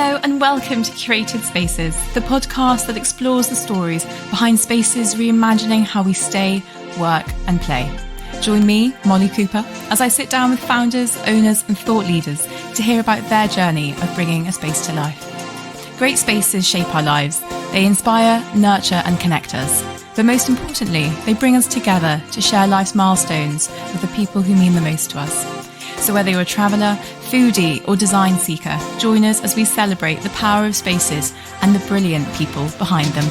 Hello and welcome to Curated Spaces, the podcast that explores the stories behind spaces reimagining how we stay, work and play. Join me, Molly Cooper, as I sit down with founders, owners and thought leaders to hear about their journey of bringing a space to life. Great spaces shape our lives. They inspire, nurture and connect us. But most importantly, they bring us together to share life's milestones with the people who mean the most to us. So whether you're a traveller, foodie or design seeker, join us as we celebrate the power of spaces and the brilliant people behind them.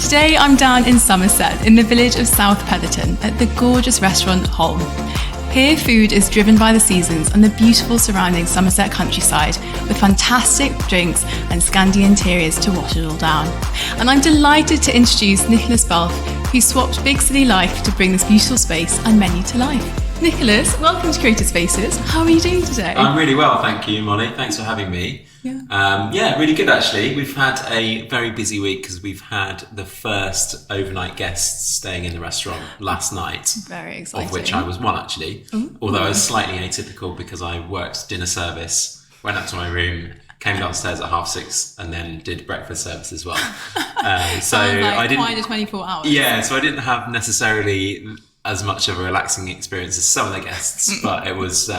Today I'm down in Somerset, in the village of South Petherton, at the gorgeous restaurant Holm. Here food is driven by the seasons and the beautiful surrounding Somerset countryside, with fantastic drinks and Scandi interiors to wash it all down. And I'm delighted to introduce Nicholas Balfe, who swapped big city life to bring this beautiful space and menu to life. Nicholas, welcome to Creative Spaces. How are you doing today? I'm really well, thank you, Molly. Thanks for having me. Yeah, really good actually. We've had a very busy week because we've had the first overnight guests staying in the restaurant last night. Very exciting. Of which I was one actually. Ooh. Although I was slightly atypical because I worked dinner service, went up to my room, came downstairs at 6:30 and then did breakfast service as well. So I didn't quite a 24 hours. Yeah, so I didn't have necessarily as much of a relaxing experience as some of the guests, but it was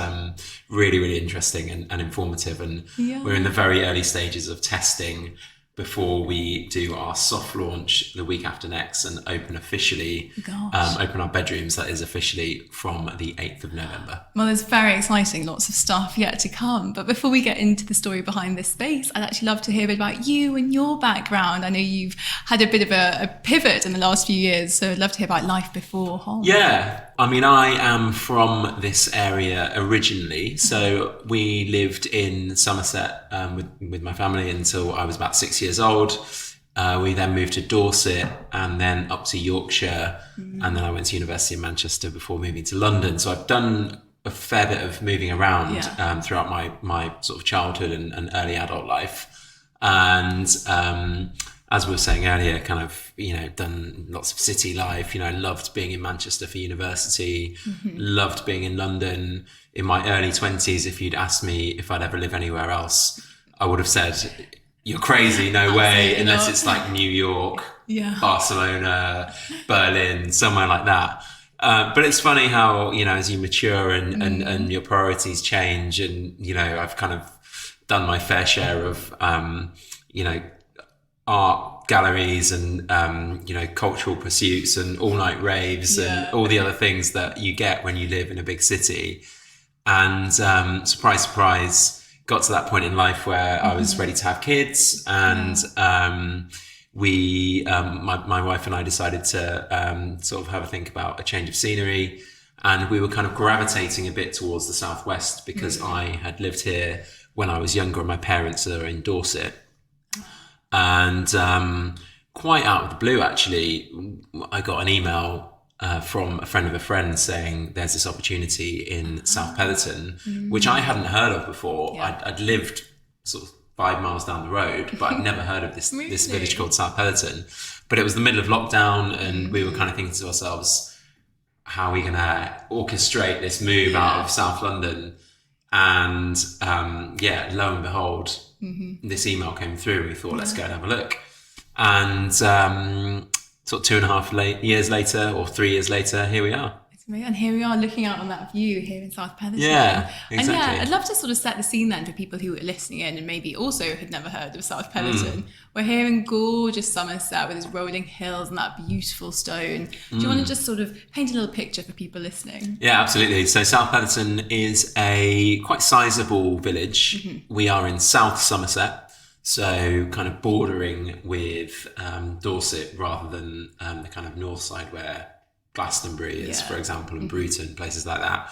really, really interesting and informative. And we're in the very early stages of testing before we do our soft launch the week after next and open our bedrooms. That is officially from the 8th of November. Well, it's very exciting, lots of stuff yet to come. But before we get into the story behind this space, I'd actually love to hear a bit about you and your background. I know you've had a bit of a pivot in the last few years, so I'd love to hear about life before Holm. Yeah, I mean, I am from this area originally. So we lived in Somerset with my family until I was about 6 years old. We then moved to Dorset and then up to Yorkshire. And then I went to University of Manchester before moving to London. So I've done a fair bit of moving around throughout my sort of childhood and early adult life. And as we were saying earlier, kind of, done lots of city life. Loved being in Manchester for university, loved being in London. In my early 20s, if you'd asked me if I'd ever live anywhere else, I would have said, you're crazy, no way, unless it's like New York, Barcelona, Berlin, somewhere like that. But it's funny how, as you mature and your priorities change, and, I've kind of done my fair share of, art galleries and, cultural pursuits and all-night raves and all the other things that you get when you live in a big city. And surprise, surprise, got to that point in life where I was ready to have kids, and my wife and I decided to sort of have a think about a change of scenery, and we were kind of gravitating a bit towards the southwest because I had lived here when I was younger and my parents are in Dorset. And quite out of the blue, actually, I got an email from a friend of a friend saying there's this opportunity in South Petherton, which I hadn't heard of before. I'd lived sort of 5 miles down the road, but I'd never heard of this village called South Petherton. But it was the middle of lockdown, and we were kind of thinking to ourselves, how are we going to orchestrate this move out of South London? And lo and behold, this email came through. We thought, let's go and have a look. And sort of 2.5 years later, or 3 years later, here we are. And here we are looking out on that view here in South Petherton. Yeah, exactly. And I'd love to sort of set the scene then for people who are listening in and maybe also had never heard of South Petherton. We're here in gorgeous Somerset with its rolling hills and that beautiful stone. Do you want to just sort of paint a little picture for people listening? Yeah, absolutely. So South Petherton is a quite sizable village. We are in South Somerset, so kind of bordering with Dorset rather than the kind of north side where Glastonbury is, for example, and Bruton, places like that.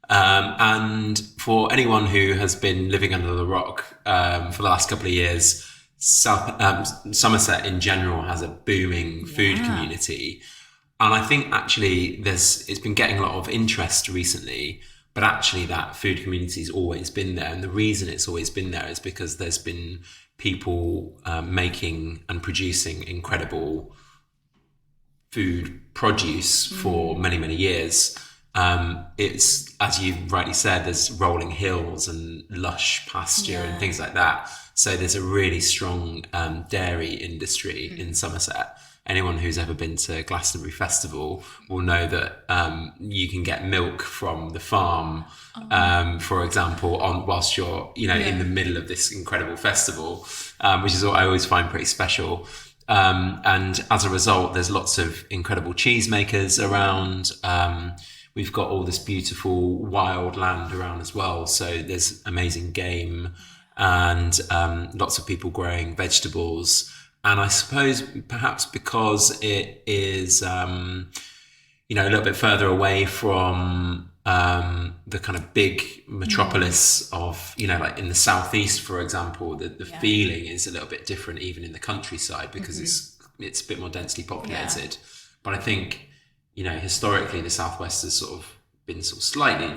And for anyone who has been living under the rock for the last couple of years, Somerset in general has a booming food community. And I think actually it's been getting a lot of interest recently, but actually that food community's always been there. And the reason it's always been there is because there's been people making and producing incredible food produce for many, many years. It's, as you rightly said, there's rolling hills and lush pasture and things like that. So there's a really strong dairy industry in Somerset. Anyone who's ever been to Glastonbury Festival will know that you can get milk from the farm, for example, whilst you're in the middle of this incredible festival, which is what I always find pretty special. And as a result, there's lots of incredible cheesemakers around. We've got all this beautiful wild land around as well. So there's amazing game and lots of people growing vegetables. And I suppose perhaps because it is, a little bit further away from the kind of big metropolis of, like in the southeast, for example, the feeling is a little bit different even in the countryside because it's a bit more densely populated. But I think, historically the southwest has sort of been sort of slightly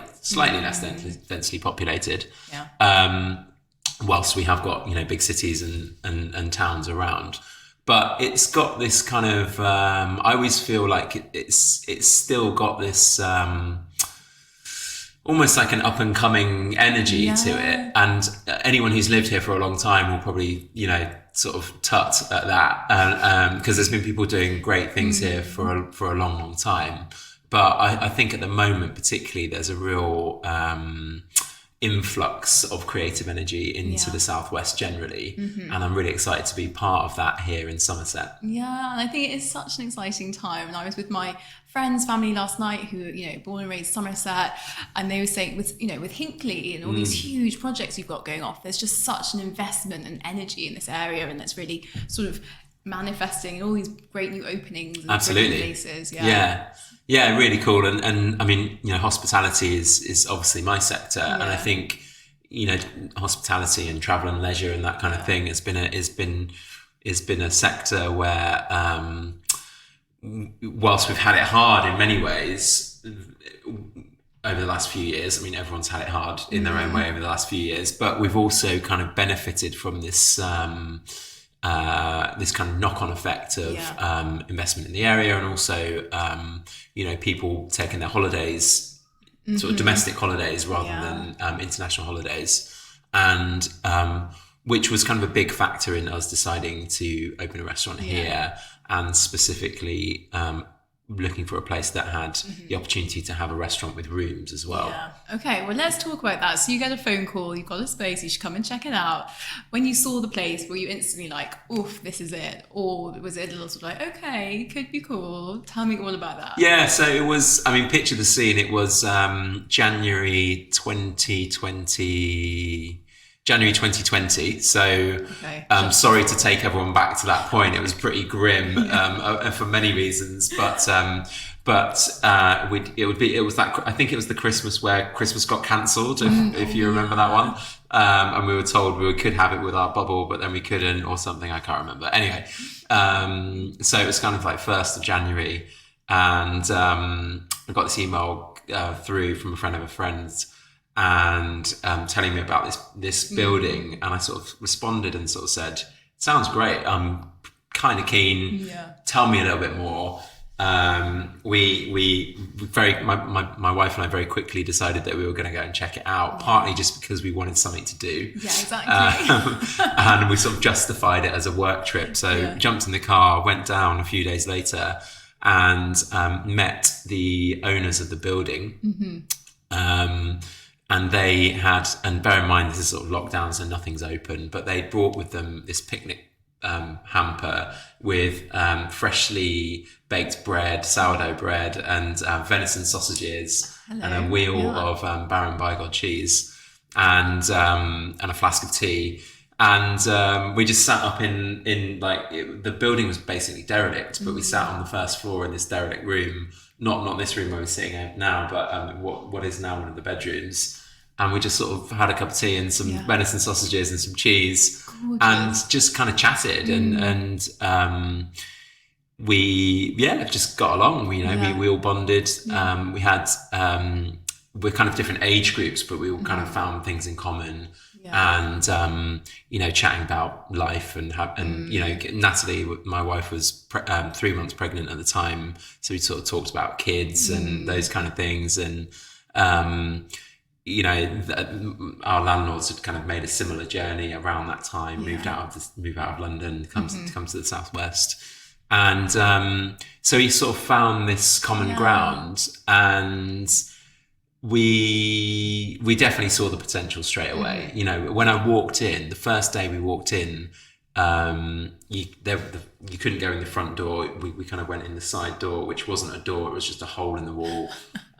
less densely populated. Whilst we have got big cities and towns around, but it's got this kind of I always feel like it's still got this almost like an up and coming energy to it, and anyone who's lived here for a long time will probably sort of tut at that because there's been people doing great things here for a long time, but I think at the moment particularly there's a real influx of creative energy into the southwest generally, and I'm really excited to be part of that here in Somerset. And I think it is such an exciting time. And I was with my friend's family last night who born and raised Somerset, and they were saying with Hinckley and all these huge projects you've got going off, there's just such an investment and energy in this area, and that's really sort of manifesting in all these great new openings and places. Yeah, really cool. And I mean, hospitality is obviously my sector, and I think hospitality and travel and leisure and that kind of thing has been a sector where whilst we've had it hard in many ways over the last few years, I mean everyone's had it hard in their own way over the last few years, but we've also kind of benefited from this this kind of knock-on effect of investment in the area, and also people taking their holidays, sort of domestic holidays rather than international holidays, and which was kind of a big factor in us deciding to open a restaurant here, and specifically looking for a place that had the opportunity to have a restaurant with rooms as well. Okay, well, let's talk about that. So you get a phone call, you've got a space, you should come and check it out. When you saw the place, were you instantly like, oof, this is it? Or was it a little sort of like, okay, could be cool? Tell me all about that. Yeah, so it was, I mean, picture the scene. It was January 2020. So sorry to take everyone back to that point. It was pretty grim for many reasons, but it was that, I think it was the Christmas where Christmas got cancelled, if you remember that one, and we were told we could have it with our bubble, but then we couldn't, or something, I can't remember. Anyway, so it was kind of like 1st of January, and I got this email through from a friend of a friend's, and telling me about this building, and I sort of responded and sort of said, sounds great, I'm kind of keen, tell me a little bit more. My wife and I very quickly decided that we were going to go and check it out, partly just because we wanted something to do. Yeah, exactly. And we sort of justified it as a work trip, so jumped in the car, went down a few days later, and met the owners of the building. And they had, and bear in mind, this is sort of lockdown, so nothing's open, but they brought with them this picnic hamper with freshly baked bread, sourdough bread, and venison sausages, and a wheel of Baron Bygod cheese, and a flask of tea. And we just sat up in like, the building was basically derelict, but we sat on the first floor in this derelict room, not this room where we're sitting at now, but what is now one of the bedrooms. And we just sort of had a cup of tea and some venison sausages and some cheese. Gorgeous. And just kind of chatted. And we just got along. We all bonded. We had we're kind of different age groups, but we all kind of found things in common. And chatting about life and Natalie, my wife, was 3 months pregnant at the time, so we sort of talked about kids and those kind of things. And our landlords had kind of made a similar journey around that time, move out of London, come to the southwest. And so we sort of found this common ground, and we definitely saw the potential straight away. When I walked in, the first day we walked in, you couldn't go in the front door. We kind of went in the side door, which wasn't a door, it was just a hole in the wall.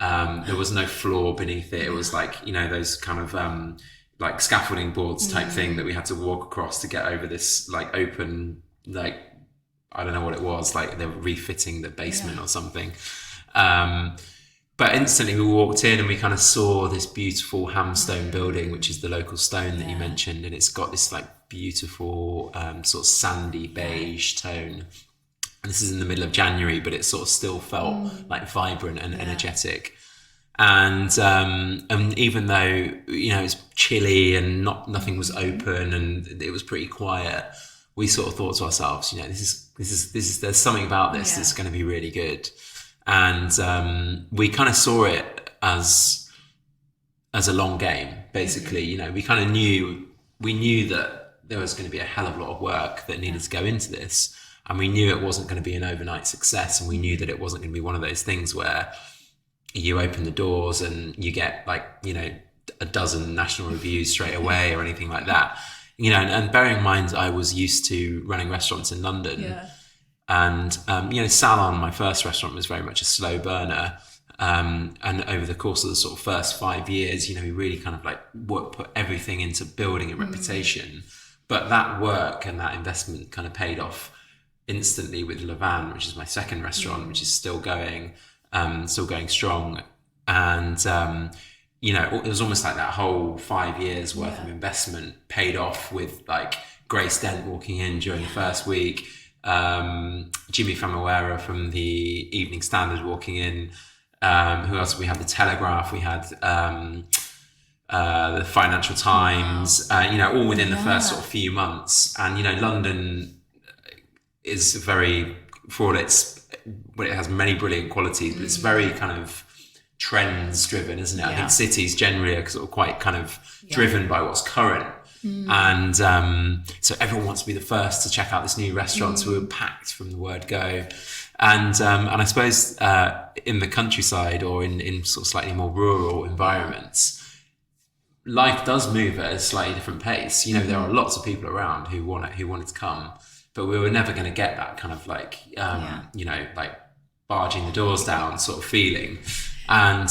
There was no floor beneath it. It was like, those kind of like scaffolding boards type thing that we had to walk across to get over this like open, like, I don't know what it was, like they were refitting the basement or something. But instantly we walked in and we kind of saw this beautiful hamstone building, which is the local stone that you mentioned. And it's got this like beautiful sort of sandy beige tone. And this is in the middle of January, but it sort of still felt like vibrant and energetic. And even though, it was chilly and nothing was open and it was pretty quiet, we sort of thought to ourselves, there's something about this that's going to be really good. And we kind of saw it as a long game, basically. We kind of knew that there was going to be a hell of a lot of work that needed to go into this, and we knew it wasn't going to be an overnight success, and we knew that it wasn't going to be one of those things where you open the doors and you get like a dozen national reviews straight away or anything like that. And bearing in mind I was used to running restaurants in London. And, Salon, my first restaurant, was very much a slow burner. And over the course of the sort of first 5 years, we really kind of like put everything into building a reputation. But that work and that investment kind of paid off instantly with Levan, which is my second restaurant, which is still going strong. And, it was almost like that whole 5 years worth of investment paid off with like Grace Dent walking in during the first week. Jimmy Famuera from the Evening Standard walking in. Who else? We had the Telegraph. We had the Financial Times. All within the first sort of few months. And London is very, it has many brilliant qualities, but it's very kind of trends driven, isn't it? I think cities generally are sort of quite kind of driven by what's current. And so everyone wants to be the first to check out this new restaurant. So we were packed from the word go. And I suppose in the countryside or in sort of slightly more rural environments, life does move at a slightly different pace. There are lots of people around who wanted to come, but we were never going to get that kind of like like barging the doors down sort of feeling. And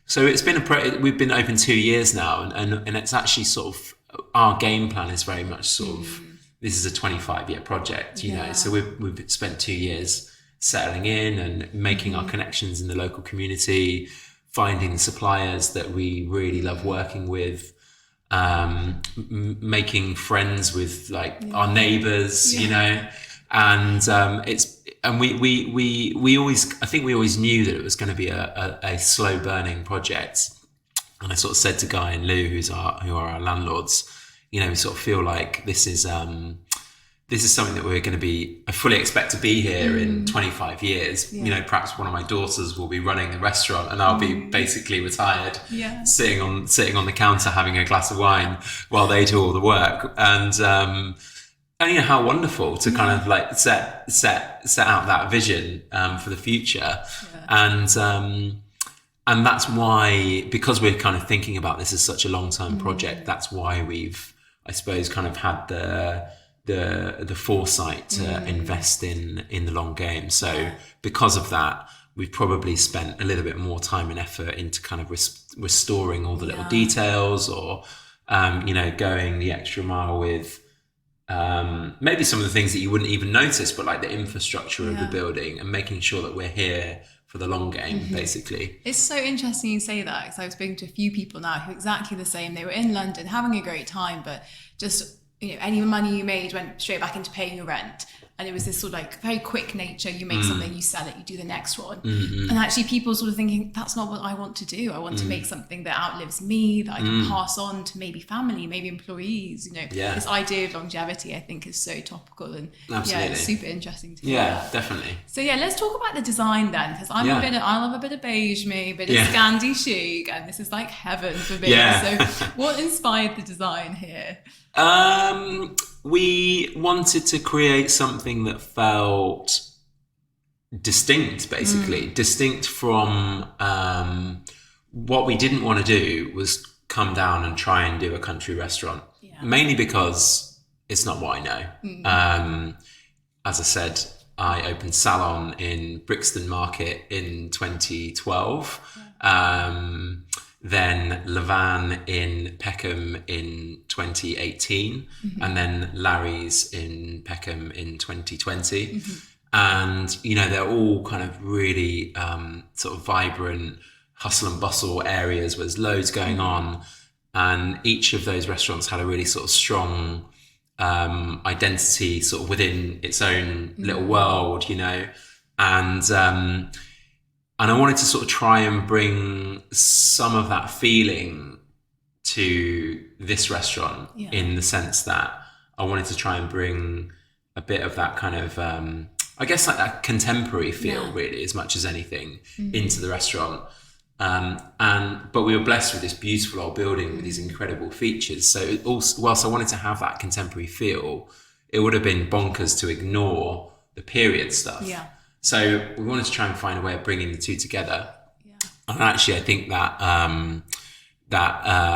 so it's been we've been open 2 years now, and it's actually sort of, our game plan is very much sort of, this is a 25-year project, so we've spent 2 years settling in and making our connections in the local community, finding suppliers that we really love working with, making friends with like our neighbors, and we always knew that it was going to be a slow burning project. And I sort of said to Guy and Lou, who are our landlords, we sort of feel like this is something that we're going to be, I fully expect to be here in 25 years. Perhaps one of my daughters will be running the restaurant and I'll be basically retired, sitting on the counter having a glass of wine while they do all the work. And how wonderful to kind of like set out that vision for the future. And that's why, because we're kind of thinking about this as such a long-term project, that's why we've, I suppose, kind of had the foresight to invest in the long game. So because of that, we've probably spent a little bit more time and effort into kind of restoring all the little details, or going the extra mile with maybe some of the things that you wouldn't even notice, but like the infrastructure of the building, and making sure that we're here for the long game, basically. It's so interesting you say that, because I've spoken to a few people now who are exactly the same. They were in London having a great time, but just any money you made went straight back into paying your rent. and it was this sort of like very quick nature. You make something, you sell it, you do the next one. And actually people sort of thinking, that's not what I want to do. I want to make something that outlives me, that I can pass on to maybe family, maybe employees, you know. This idea of longevity, I think, is so topical, and it's super interesting to hear. Definitely. So let's talk about the design then, because I love a bit of beige me, a bit of Scandi chic, and this is like heaven for me. So what inspired the design here? We wanted to create something that felt distinct, basically. Distinct from what we didn't want to do was come down and try and do a country restaurant. Mainly because it's not what I know. As I said, I opened Salon in Brixton Market in 2012. Then Levan in Peckham in 2018, and then Larry's in Peckham in 2020. And, you know, they're all kind of really sort of vibrant, hustle and bustle areas where there's loads going on. And each of those restaurants had a really sort of strong identity sort of within its own little world, you know. And I wanted to sort of try and bring some of that feeling to this restaurant in the sense that I wanted to try and bring a bit of that kind of, I guess like that contemporary feel really, as much as anything, into the restaurant. But we were blessed with this beautiful old building with these incredible features. So it also, whilst I wanted to have that contemporary feel, it would have been bonkers to ignore the period stuff. So we wanted to try and find a way of bringing the two together. And actually, I think that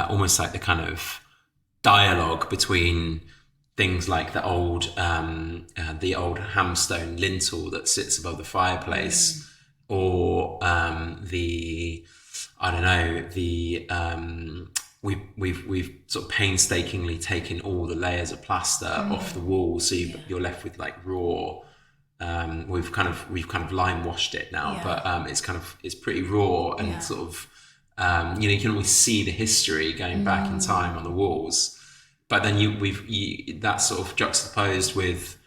almost like the kind of dialogue between things like the old hamstone lintel that sits above the fireplace, or we've sort of painstakingly taken all the layers of plaster off the walls, so you're left with like raw. We've kind of lime washed it now, but it's pretty raw and sort of you know, you can always see the history going back in time on the walls, but then that's sort of juxtaposed with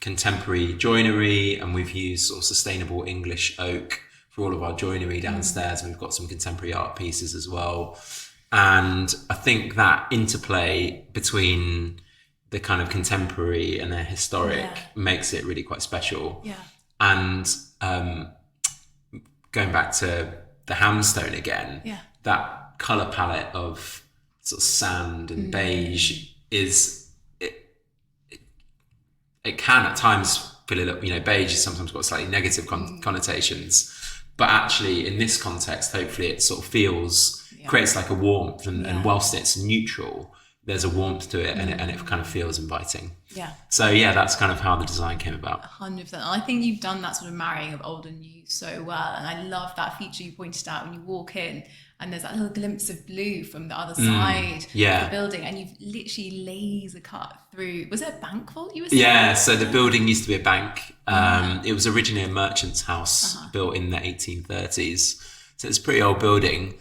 contemporary joinery, and we've used sort of sustainable English oak for all of our joinery downstairs, and we've got some contemporary art pieces as well. And I think that interplay between the kind of contemporary and the historic makes it really quite special. And going back to the hamstone again, that colour palette of sort of sand and beige it can at times feel a little, you know, beige has sometimes got slightly negative connotations, but actually in this context, hopefully it sort of creates like a warmth, and whilst it's neutral, there's a warmth to it, and it kind of feels inviting. So that's kind of how the design came about. 100%. I think you've done that sort of marrying of old and new so well, and I love that feature you pointed out when you walk in, and there's that little glimpse of blue from the other side of the building, and you've literally laser cut through. Was it a bank vault you were saying? So the building used to be a bank. It was originally a merchant's house built in the 1830s. So it's a pretty old building.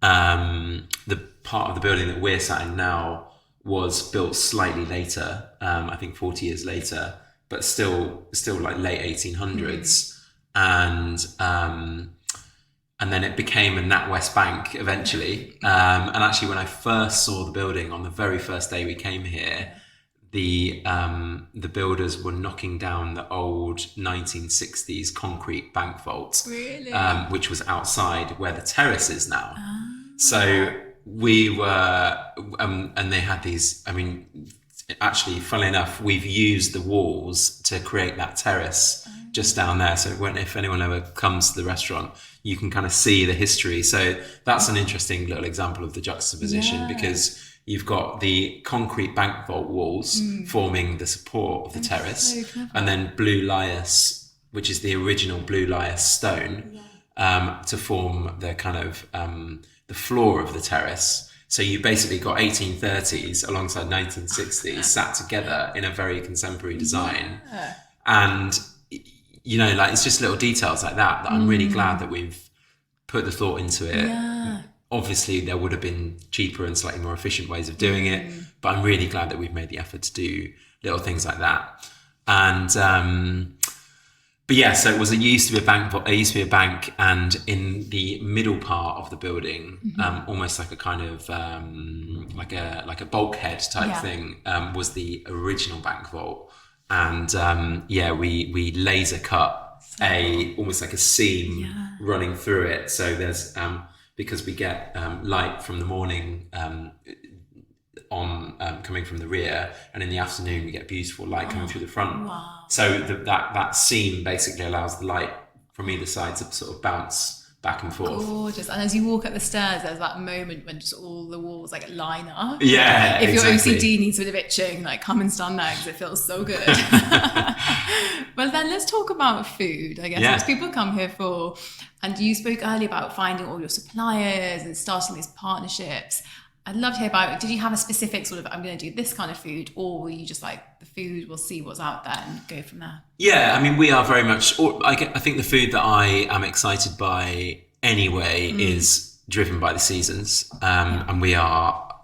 The part of the building that we're sat in now was built slightly later, I think 40 years later, but still like late 1800s. And then it became a NatWest Bank eventually. And actually, when I first saw the building on the very first day we came here, the builders were knocking down the old 1960s concrete bank vault, which was outside where the terrace is now. So we were, and they had these, I mean, actually, funnily enough, we've used the walls to create that terrace just down there. So if anyone ever comes to the restaurant, you can kind of see the history. So that's an interesting little example of the juxtaposition, because you've got the concrete bank vault walls forming the support of the terrace, and then blue lias, which is the original blue lias stone, to form the kind of the floor of the terrace. So you basically got 1830s alongside 1960s sat together in a very contemporary design. And, you know, like, it's just little details like that I'm really glad that we've put the thought into it. Obviously, there would have been cheaper and slightly more efficient ways of doing it, but I'm really glad that we've made the effort to do little things like that. And but yeah, so it used to be a bank. It used to be a bank, and in the middle part of the building, almost like a kind of like a bulkhead type thing, was the original bank vault. And we laser cut almost like a seam running through it. So there's because we get light from the morning coming from the rear, and in the afternoon we get beautiful light coming through the front. Wow. So that seam basically allows the light from either side to sort of bounce back and forth. Gorgeous. And as you walk up the stairs, there's that moment when just all the walls like line up. Yeah, if exactly. your OCD needs a bit of itching, like come and stand there because it feels so good. Well, then let's talk about food, I guess. Because people come here for, and you spoke earlier about finding all your suppliers and starting these partnerships. I'd love to hear about, did you have a specific sort of, I'm going to do this kind of food, or were you just like, the food, we'll see what's out there and go from there? Yeah, I mean, we are very much, I think the food that I am excited by anyway is driven by the seasons. And we are,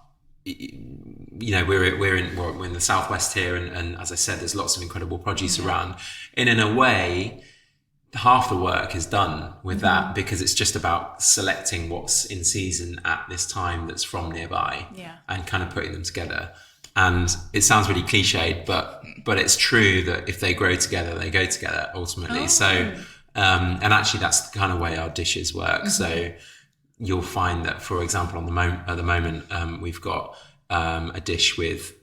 we're in the southwest here. And as I said, there's lots of incredible produce around. And in a way, half the work is done with that, because it's just about selecting what's in season at this time that's from nearby and kind of putting them together. And it sounds really cliched, but it's true that if they grow together, they go together ultimately. So and actually that's the kind of way our dishes work. So you'll find that, for example, at the moment we've got a dish with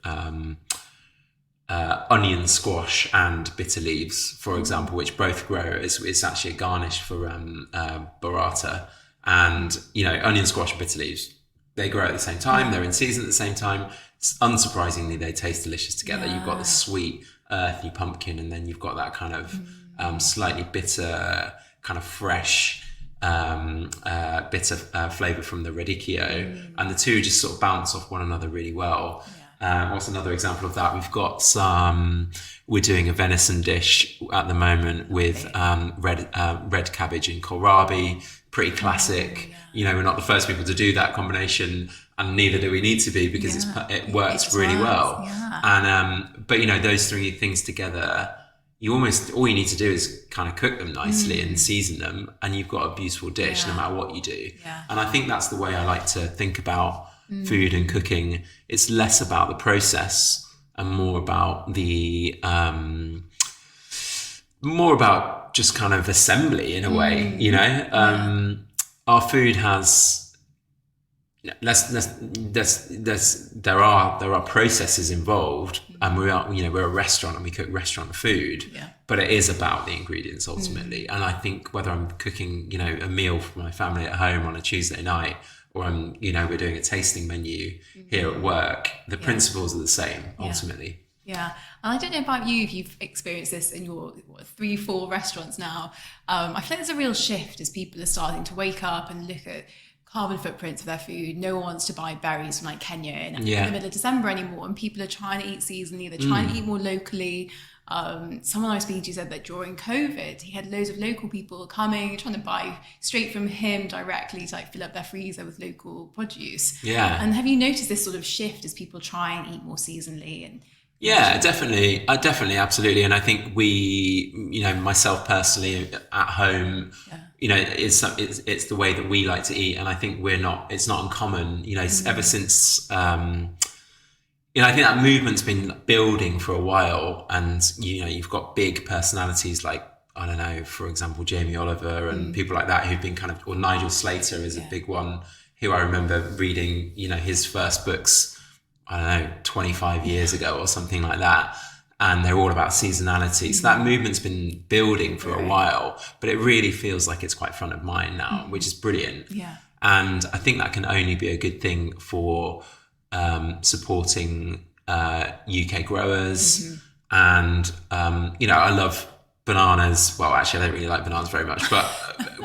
onion, squash and bitter leaves, for example, which both grow. It's actually a garnish for burrata. And onion, squash and bitter leaves, they grow at the same time, they're in season at the same time. Unsurprisingly, they taste delicious together. You've got the sweet earthy pumpkin, and then you've got that kind of slightly bitter, kind of fresh bitter flavour from the radicchio, and the two just sort of bounce off one another really well. What's another example of that? We've got we're doing a venison dish at the moment with red cabbage and kohlrabi, pretty classic. We're not the first people to do that combination, and neither do we need to be, because it works really well. And but those three things together, all you need to do is kind of cook them nicely and season them, and you've got a beautiful dish no matter what you do. And I think that's the way I like to think about food and cooking. It's less about the process and more about the just kind of assembly in a way. Our food has there are processes involved, and we're a restaurant and we cook restaurant food, but it is about the ingredients ultimately. And I think whether I'm cooking a meal for my family at home on a Tuesday night, or we're doing a tasting menu here at work, the principles are the same ultimately. Yeah, and I don't know about you, if you've experienced this in your 3-4 restaurants now. I feel like there's a real shift as people are starting to wake up and look at carbon footprints of their food. No one wants to buy berries from like Kenya in the middle of December anymore, and people are trying to eat seasonally. They're trying to eat more locally. Someone I was speaking to said that during COVID, he had loads of local people coming, trying to buy straight from him directly to like fill up their freezer with local produce. And have you noticed this sort of shift as people try and eat more seasonally? And definitely, absolutely. And I think we, myself personally at home, it's the way that we like to eat, and I think it's not uncommon, ever since I think that movement's been building for a while, and you've got big personalities like, I don't know, for example, Jamie Oliver and people like that who've been or Nigel Slater is a big one, who I remember reading, his first books, I don't know, 25 years ago or something like that. And they're all about seasonality. So that movement's been building for a while, but it really feels like it's quite front of mind now, which is brilliant. And I think that can only be a good thing for supporting UK growers. And, I love bananas. Well, actually, I don't really like bananas very much, but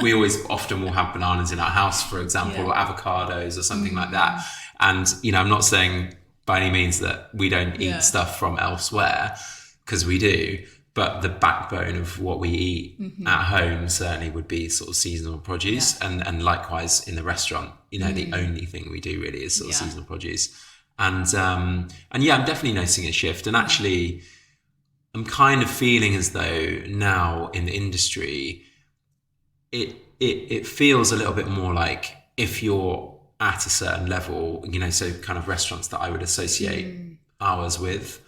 we often will have bananas in our house, for example, or avocados or something like that. And, I'm not saying by any means that we don't eat stuff from elsewhere, because we do, but the backbone of what we eat at home certainly would be sort of seasonal produce, and likewise in the restaurant, the only thing we do really is sort of seasonal produce. And I'm definitely noticing a shift. And actually, I'm kind of feeling as though now in the industry, it feels a little bit more like if you're at a certain level, so kind of restaurants that I would associate ours with,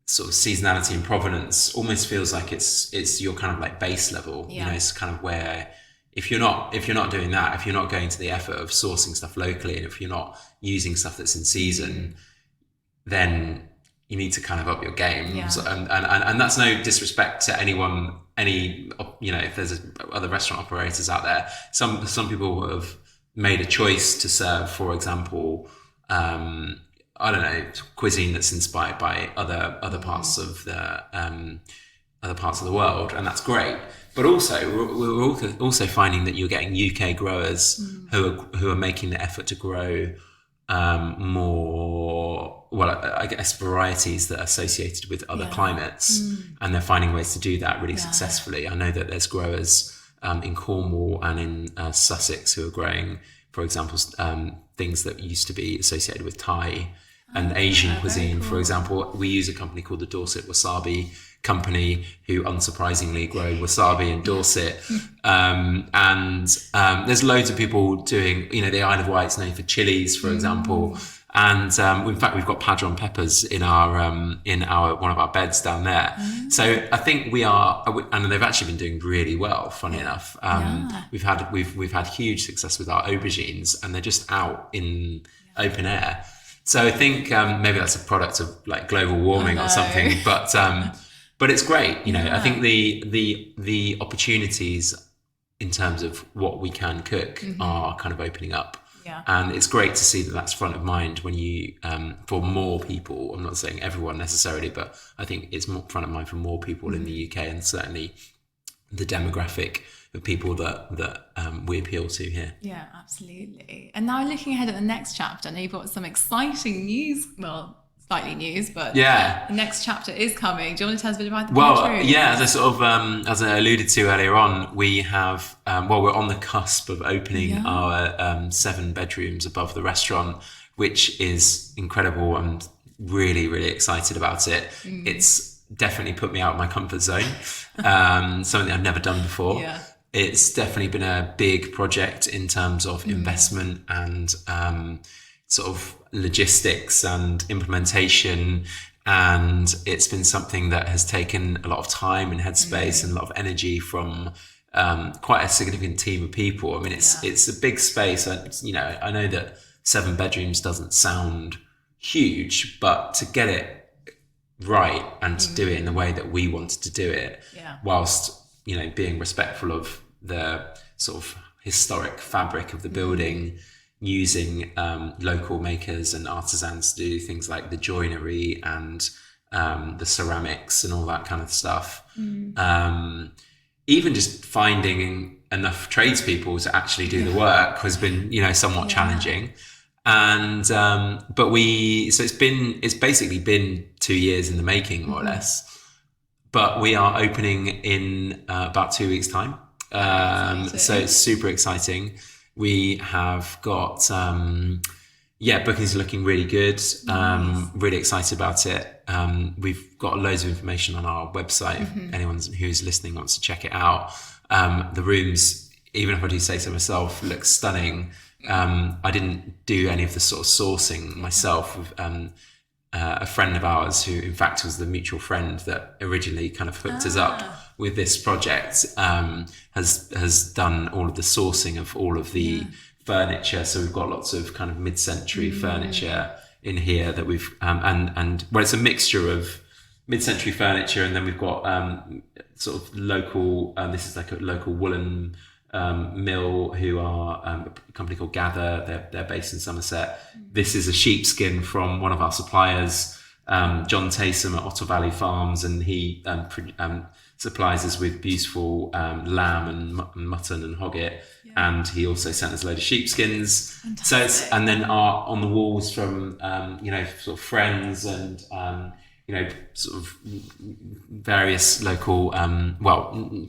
sort of seasonality and provenance almost feels like it's your kind of like base level. It's kind of where if you're not doing that, if you're not going to the effort of sourcing stuff locally, and if you're not using stuff that's in season, then you need to kind of up your game. So, and that's no disrespect to anyone, if there's other restaurant operators out there. Some people have made a choice to serve, for example, I don't know, cuisine that's inspired by other parts of the world, and that's great. But also, we're also finding that you're getting UK growers who are making the effort to grow more, I guess, varieties that are associated with other climates, and they're finding ways to do that really successfully. I know that there's growers in Cornwall and in Sussex who are growing, for example, things that used to be associated with Thai and Asian cuisine. Cool. For example, we use a company called the Dorset Wasabi Company, who unsurprisingly grow wasabi in Dorset. And there's loads of people doing, the Isle of Wight's known for chilies, for example. And in fact, we've got Padron peppers in our one of our beds down there. So I think we are, and they've actually been doing really well. Funny enough, we've had huge success with our aubergines, and they're just out in open air. So I think maybe that's a product of like global warming or something, but it's great. I think the opportunities in terms of what we can cook are kind of opening up. Yeah. And it's great to see that that's front of mind when you, for more people. I'm not saying everyone necessarily, but I think it's more front of mind for more people in the UK, and certainly the demographic of people that we appeal to here. Yeah, absolutely. And now looking ahead at the next chapter, I know you've got some exciting news. Well, slightly news, but the next chapter is coming. Do you want to tell us a bit about the pantry? As I sort of as I alluded to earlier on, we have we're on the cusp of opening our 7 bedrooms above the restaurant, which is incredible. I'm really, really excited about it. It's definitely put me out of my comfort zone, something I've never done before. It's definitely been a big project in terms of investment and sort of logistics and implementation, and it's been something that has taken a lot of time and headspace and a lot of energy from quite a significant team of people. I mean, it's a big space. I know that 7 bedrooms doesn't sound huge, but to get it right and to do it in the way that we wanted to do it, whilst being respectful of the sort of historic fabric of the building, using local makers and artisans to do things like the joinery and the ceramics and all that kind of stuff. Even just finding enough tradespeople to actually do the work has been, somewhat challenging. And but it's basically been 2 years in the making, more or less. But we are opening in about 2 weeks' time. So it's super exciting. We have got, bookings are looking really good. Really excited about it. We've got loads of information on our website. If anyone who's listening wants to check it out. The rooms, even if I do say so myself, look stunning. I didn't do any of the sort of sourcing myself. A friend of ours, who in fact was the mutual friend that originally kind of hooked us up with this project, has done all of the sourcing of all of the furniture. So we've got lots of kind of mid-century furniture in here that we've and well, it's a mixture of mid-century furniture, and then we've got sort of local. This is like a local woolen mill who are a company called Gather. They're based in Somerset. This is a sheepskin from one of our suppliers, John Taysom at Otter Valley Farms, and he supplies us with beautiful lamb and mutton and hogget, and he also sent us a load of sheepskins. Fantastic. So it's, and then art on the walls from sort of friends and sort of various local,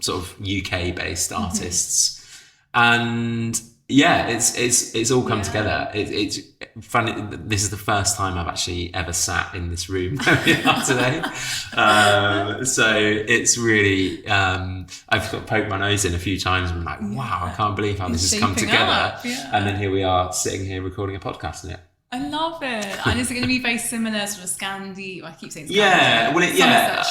sort of UK based artists. And Yeah, it's all come together. It's funny. This is the first time I've actually ever sat in this room where we are today. So it's really, I've got poked my nose in a few times and I'm like, wow, I can't believe how this has come together. And then here we are sitting here recording a podcast in it. I love it. And is it going to be very similar, sort of Scandi? Well, I keep saying Scandi. Yeah, well, Somerset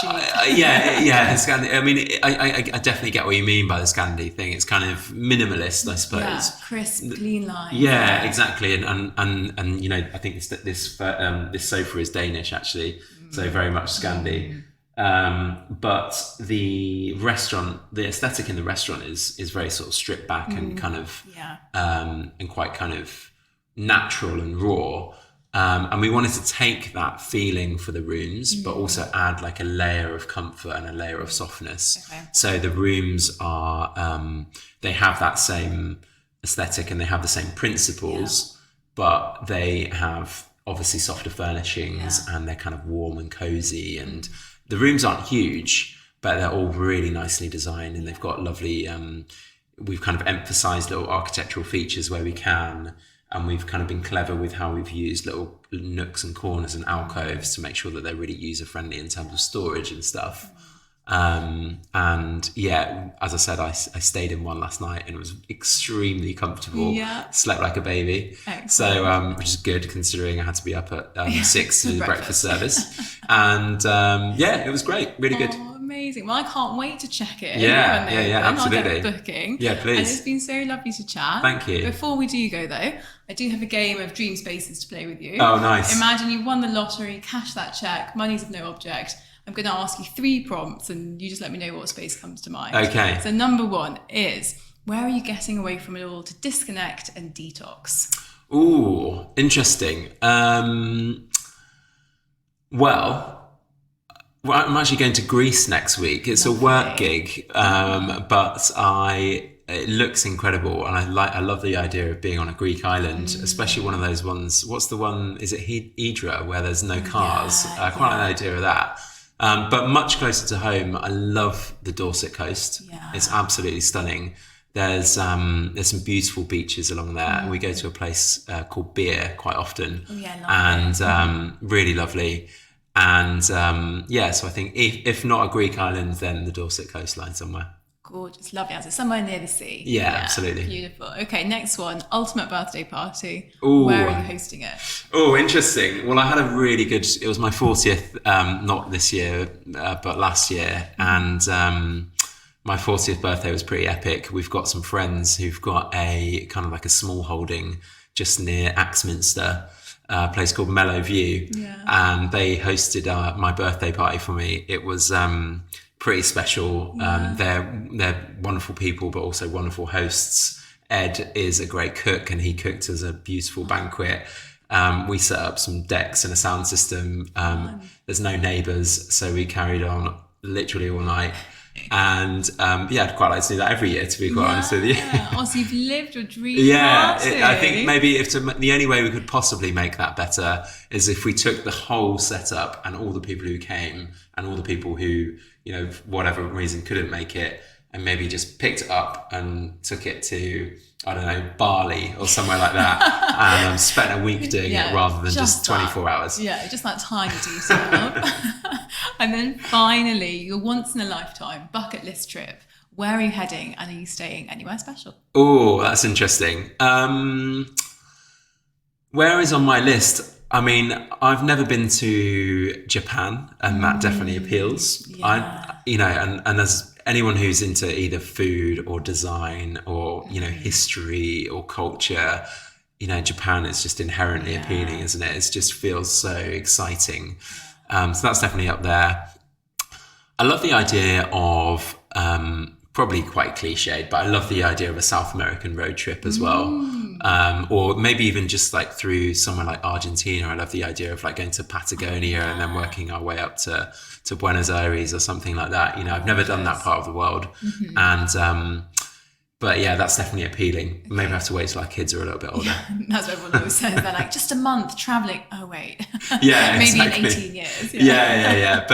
Scandi. I mean, I definitely get what you mean by the Scandi thing. It's kind of minimalist, I suppose. Yeah, crisp, clean lines. Yeah, exactly. And you know, I think this sofa is Danish actually, so very much Scandi. But the restaurant, the aesthetic in the restaurant is very sort of stripped back and kind of and quite kind of natural and raw, and we wanted to take that feeling for the rooms but also add like a layer of comfort and a layer of softness. So the rooms are they have that same aesthetic and they have the same principles, but they have obviously softer furnishings and they're kind of warm and cozy, and the rooms aren't huge but they're all really nicely designed, and they've got lovely we've kind of emphasized little architectural features where we can. And we've kind of been clever with how we've used little nooks and corners and alcoves to make sure that they're really user-friendly in terms of storage and stuff. And yeah, as I said, I stayed in one last night and it was extremely comfortable. Yeah. Slept like a baby. Excellent. So, which is good considering I had to be up at 6 to do the breakfast service. And yeah, it was great. Really good. Amazing. Well, I can't wait to check it. Yeah, absolutely. I'll get booking. Yeah, please. And it's been so lovely to chat. Thank you. Before we do go though, I do have a game of dream spaces to play with you. Oh, nice. Imagine you won the lottery, cash that check, money's of no object. I'm going to ask you 3 prompts and you just let me know what space comes to mind. Okay. So number 1 is, where are you getting away from it all to disconnect and detox? Ooh, interesting. Well, I'm actually going to Greece next week. It's a work gig, but it looks incredible, and I love the idea of being on a Greek island, especially one of those ones. What's the one? Is it Hydra, where there's no cars? I quite like the idea of that. But much closer to home, I love the Dorset coast. Yeah. It's absolutely stunning. There's some beautiful beaches along there, and we go to a place called Beer quite often, really lovely. And so I think if not a Greek island, then the Dorset coastline somewhere. Gorgeous, lovely answer. Somewhere near the sea. Yeah, absolutely. Beautiful. Okay, next one. Ultimate birthday party. Ooh. Where are you hosting it? Oh, interesting. Well, I had a really good, it was my 40th, not this year, but last year. And my 40th birthday was pretty epic. We've got some friends who've got a kind of like a small holding just near Axminster, a place called Mellow View. Yeah. And they hosted my birthday party for me. It was pretty special. They're wonderful people, but also wonderful hosts. Ed is a great cook, and he cooked us a beautiful banquet. We set up some decks and a sound system. There's no neighbours, so we carried on literally all night. And I'd quite like to do that every year, to be quite honest with you. Also, you've lived your dream party. I think maybe the only way we could possibly make that better is if we took the whole setup and all the people who came and all the people who, for whatever reason couldn't make it, and maybe just picked it up and took it to, I don't know, Bali or somewhere like that, and spent a week doing it rather than just 24 hours. Yeah, just that time detail. And then finally, your once in a lifetime bucket list trip. Where are you heading, and are you staying anywhere special? Oh, that's interesting. Where is on my list? I mean, I've never been to Japan, and that definitely appeals. And as anyone who's into either food or design or, history or culture, Japan is just inherently appealing, isn't it? It just feels so exciting. So that's definitely up there. I love the idea of, probably quite cliched, but I love the idea of a South American road trip as well. Or maybe even just like through somewhere like Argentina. I love the idea of like going to Patagonia and then working our way up to Buenos Aires or something like that. I've never done that part of the world. And, but yeah, that's definitely appealing. Okay. Maybe I have to wait till our kids are a little bit older. Yeah, that's what everyone always says. They're like, just a month traveling. Oh, wait. Yeah, maybe exactly. in 18 years. Yeah.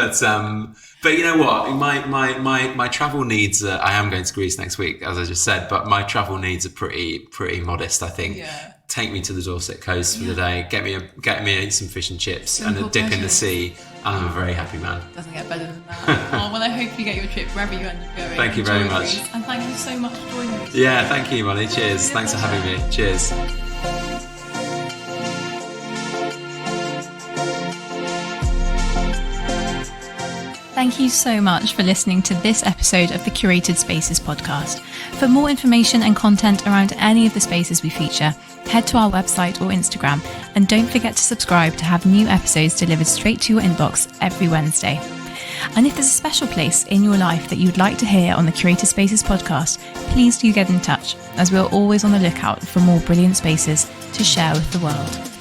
But you know what? My travel needs. I am going to Greece next week, as I just said. But my travel needs are pretty modest. I think. Yeah. Take me to the Dorset coast for the day. Get me some fish and chips and a dip in the sea, and I'm a very happy man. Doesn't get better than that. Well, I hope you get your trip wherever you end up going. Thank you very much. Greece, and thank you so much for joining me. Yeah, thank you, Molly. Cheers. Thanks for having me. Cheers. Thank you so much for listening to this episode of the Curated Spaces podcast. For more information and content around any of the spaces we feature, head to our website or Instagram, and don't forget to subscribe to have new episodes delivered straight to your inbox every Wednesday. And if there's a special place in your life that you'd like to hear on the Curated Spaces podcast, please do get in touch, as we're always on the lookout for more brilliant spaces to share with the world.